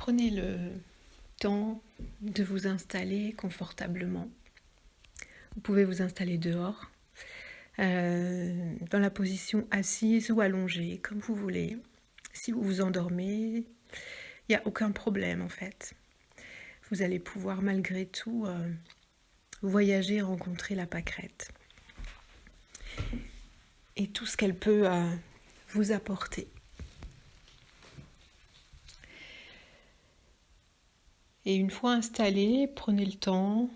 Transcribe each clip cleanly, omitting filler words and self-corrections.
Prenez le temps de vous installer confortablement. Vous pouvez vous installer dehors, dans la position assise ou allongée, comme vous voulez. Si vous vous endormez, il n'y a aucun problème en fait. Vous allez pouvoir malgré tout voyager et rencontrer la pâquerette. Et tout ce qu'elle peut vous apporter. Et une fois installé, prenez le temps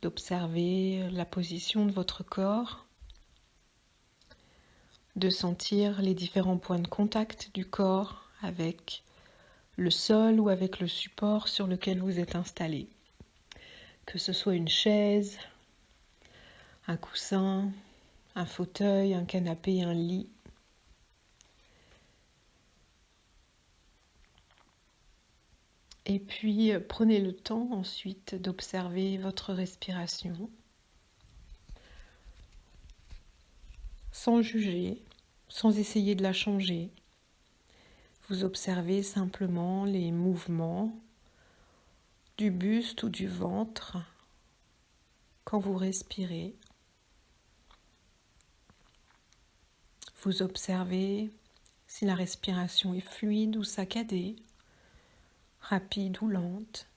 d'observer la position de votre corps, de sentir les différents points de contact du corps avec le sol ou avec le support sur lequel vous êtes installé. Que ce soit une chaise, un coussin, un fauteuil, un canapé, un lit. Et puis, prenez le temps ensuite d'observer votre respiration sans juger, sans essayer de la changer. Vous observez simplement les mouvements du buste ou du ventre quand vous respirez. Vous observez si la respiration est fluide ou saccadée, rapide ou lente.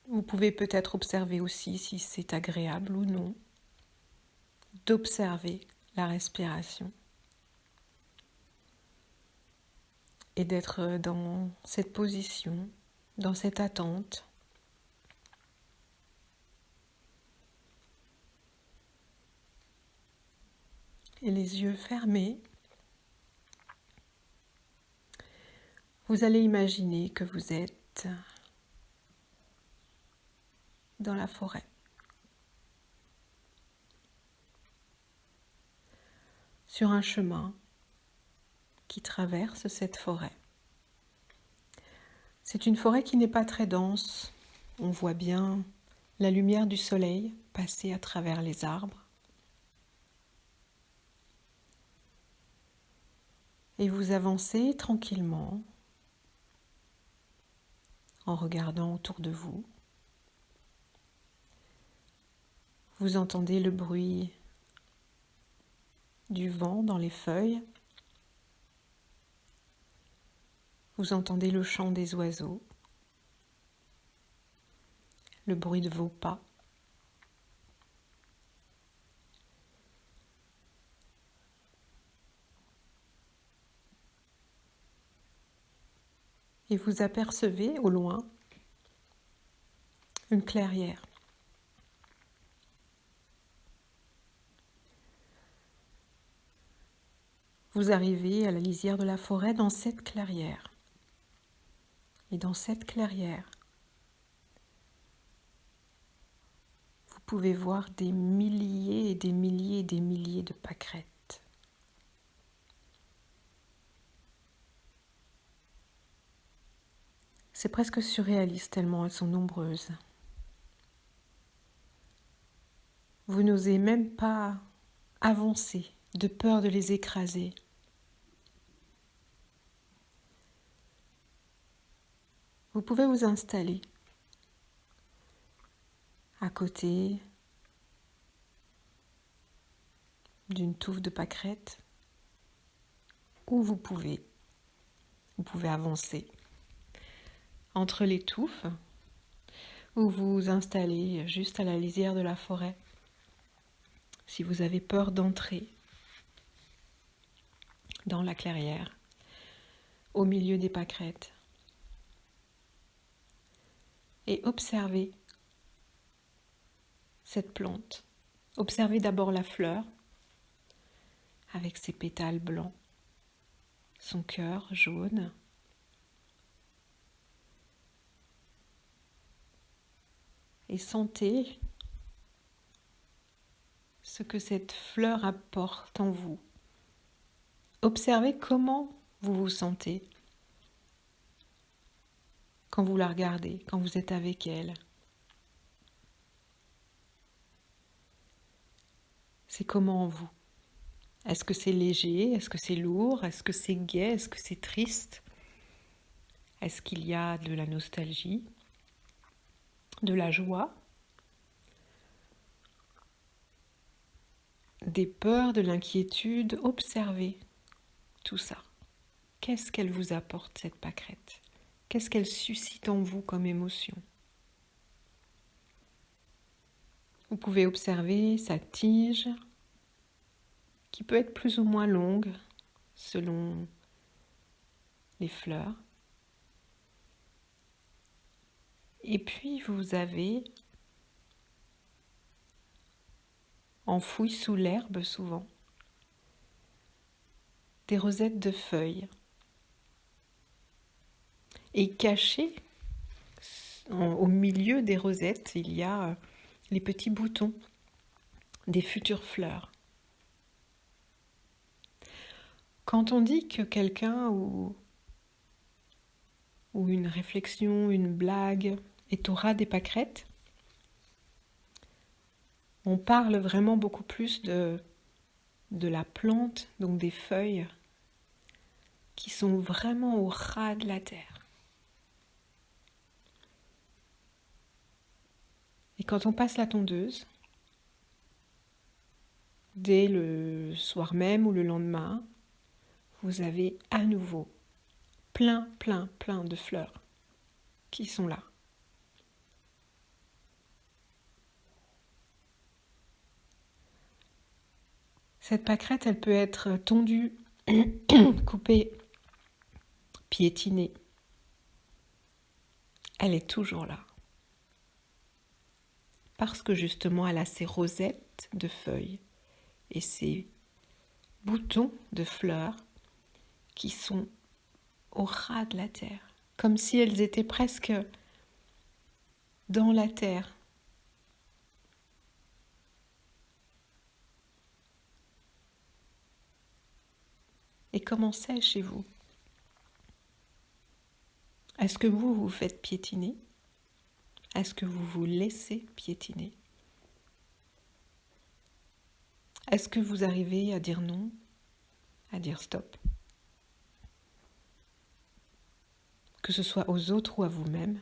Vous pouvez peut-être observer aussi si c'est agréable ou non d'observer la respiration et d'être dans cette position, dans cette attente. Et les yeux fermés, vous allez imaginer que vous êtes dans la forêt. Sur un chemin qui traverse cette forêt. C'est une forêt qui n'est pas très dense. On voit bien la lumière du soleil passer à travers les arbres. Et vous avancez tranquillement en regardant autour de vous. Vous entendez le bruit du vent dans les feuilles. Vous entendez le chant des oiseaux, le bruit de vos pas. Et vous apercevez au loin une clairière. Vous arrivez à la lisière de la forêt dans cette clairière. Et dans cette clairière, vous pouvez voir des milliers et des milliers et des milliers de pâquerettes. C'est presque surréaliste tellement elles sont nombreuses. Vous n'osez même pas avancer de peur de les écraser. Vous pouvez vous installer à côté d'une touffe de pâquerettes ou vous pouvez avancer entre les touffes ou vous installer juste à la lisière de la forêt si vous avez peur d'entrer dans la clairière au milieu des pâquerettes. Et observez cette plante. Observez d'abord la fleur avec ses pétales blancs, son cœur jaune. Et sentez ce que cette fleur apporte en vous. Observez comment vous vous sentez quand vous la regardez, quand vous êtes avec elle. C'est comment en vous? Est-ce que c'est léger? Est-ce que c'est lourd? Est-ce que c'est gai? Est-ce que c'est triste? Est-ce qu'il y a de la nostalgie? De la joie? Des peurs, de l'inquiétude? Observez tout ça. Qu'est-ce qu'elle vous apporte, cette pâquerette? Qu'est-ce qu'elle suscite en vous comme émotion? Vous pouvez observer sa tige, qui peut être plus ou moins longue selon les fleurs. Et puis vous avez, enfoui sous l'herbe souvent, des rosettes de feuilles. Et caché au milieu des rosettes, il y a les petits boutons des futures fleurs. Quand on dit que quelqu'un ou une réflexion, une blague est au ras des pâquerettes, on parle vraiment beaucoup plus de la plante, donc des feuilles, qui sont vraiment au ras de la terre. Et quand on passe la tondeuse, dès le soir même ou le lendemain, vous avez à nouveau plein de fleurs qui sont là. Cette pâquerette, elle peut être tondue, coupée, piétinée. Elle est toujours là. Parce que justement, elle a ces rosettes de feuilles et ces boutons de fleurs qui sont au ras de la terre, comme si elles étaient presque dans la terre. Et comment c'est chez vous? Est-ce que vous vous faites piétiner? Est-ce que vous vous laissez piétiner? Est-ce que vous arrivez à dire non, à dire stop? Que ce soit aux autres ou à vous-même.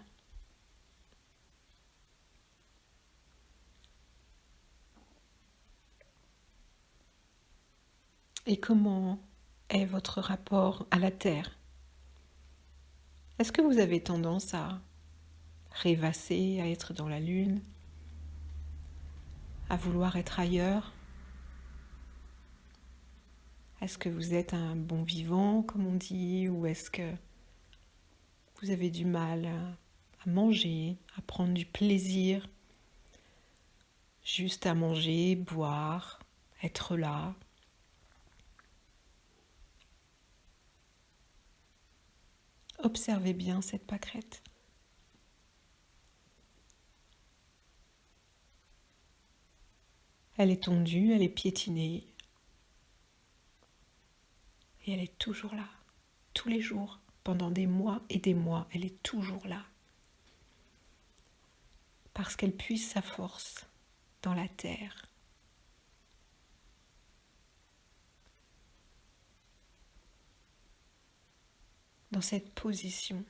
Et comment est votre rapport à la terre? Est-ce que vous avez tendance à rêvasser, à être dans la lune, à vouloir être ailleurs? Est-ce que vous êtes un bon vivant, comme on dit, ou est-ce que vous avez du mal à manger, à prendre du plaisir, juste à manger, boire, être là? Observez bien cette pâquerette. Elle est tondue, elle est piétinée. Et elle est toujours là, tous les jours, pendant des mois et des mois, elle est toujours là. Parce qu'elle puise sa force dans la terre. Dans cette position,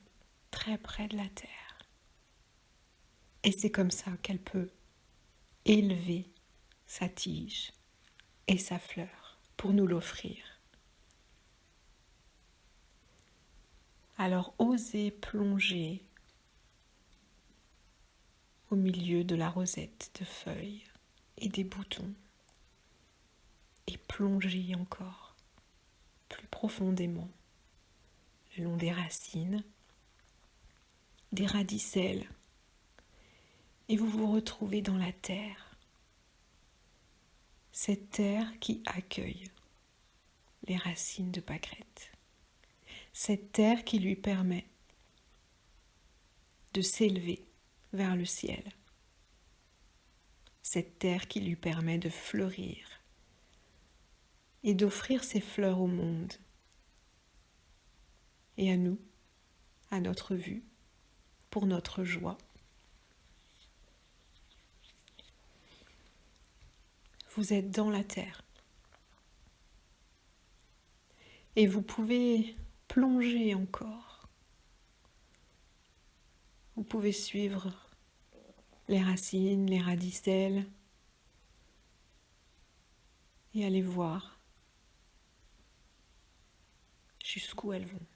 très près de la terre. Et c'est comme ça qu'elle peut élever sa tige et sa fleur pour nous l'offrir. Alors osez plonger au milieu de la rosette de feuilles et des boutons et plongez encore plus profondément le long des racines, des radicelles, et vous vous retrouvez dans la terre, cette terre qui accueille les racines de pâquerette, cette terre qui lui permet de s'élever vers le ciel, cette terre qui lui permet de fleurir et d'offrir ses fleurs au monde et à nous, à notre vue, pour notre joie. Vous êtes dans la terre. Et vous pouvez plonger encore. Vous pouvez suivre les racines, les radicelles et aller voir jusqu'où elles vont.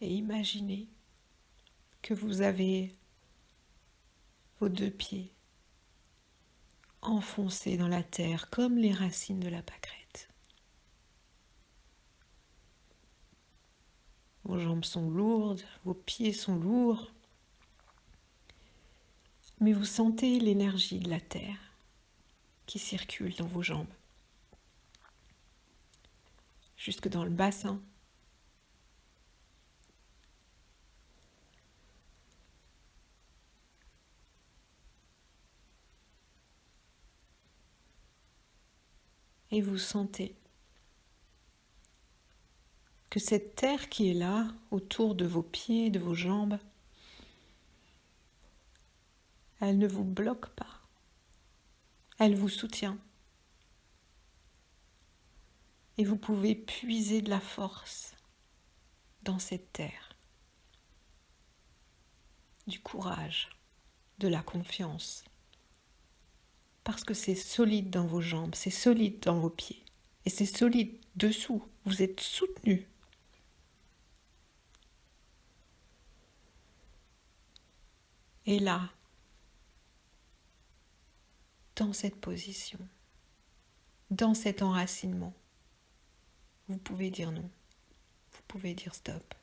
Et imaginez que vous avez vos 2 pieds enfoncés dans la terre comme les racines de la pâquerette. Vos jambes sont lourdes, vos pieds sont lourds, mais vous sentez l'énergie de la terre qui circule dans vos jambes, jusque dans le bassin. Et vous sentez que cette terre qui est là, autour de vos pieds, de vos jambes, elle ne vous bloque pas. Elle vous soutient. Et vous pouvez puiser de la force dans cette terre, du courage, de la confiance. Parce que c'est solide dans vos jambes, c'est solide dans vos pieds. Et c'est solide dessous. Vous êtes soutenu. Et là, dans cette position, dans cet enracinement, vous pouvez dire non. Vous pouvez dire stop.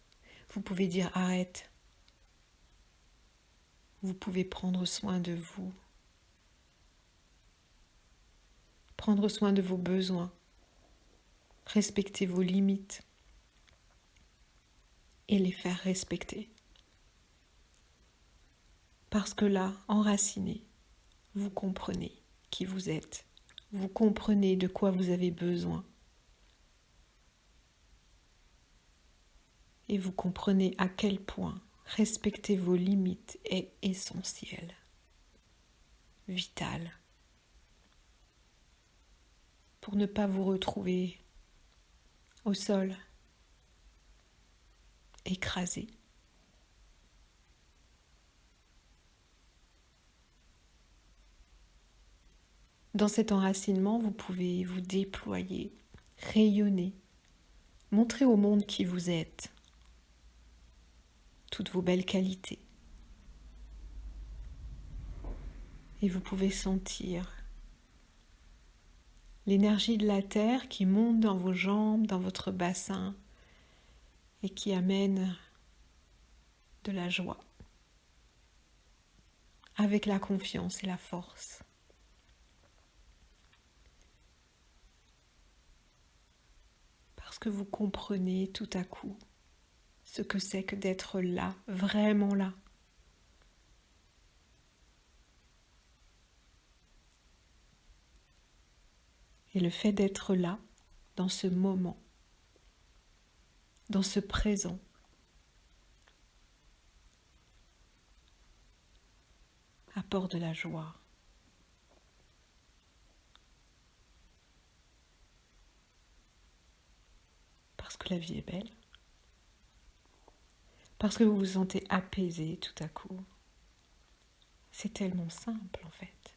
Vous pouvez dire arrête. Vous pouvez prendre soin de vous. Prendre soin de vos besoins. Respecter vos limites. Et les faire respecter. Parce que là, enraciné, vous comprenez qui vous êtes. Vous comprenez de quoi vous avez besoin. Et vous comprenez à quel point respecter vos limites est essentiel, vital, pour ne pas vous retrouver au sol, écrasé. Dans cet enracinement, vous pouvez vous déployer, rayonner, montrer au monde qui vous êtes, toutes vos belles qualités. Et vous pouvez sentir l'énergie de la terre qui monte dans vos jambes, dans votre bassin et qui amène de la joie avec la confiance et la force. Parce que vous comprenez tout à coup ce que c'est que d'être là, vraiment là. Et le fait d'être là, dans ce moment, dans ce présent, apporte de la joie. Parce que la vie est belle. Parce que vous vous sentez apaisé tout à coup. C'est tellement simple en fait.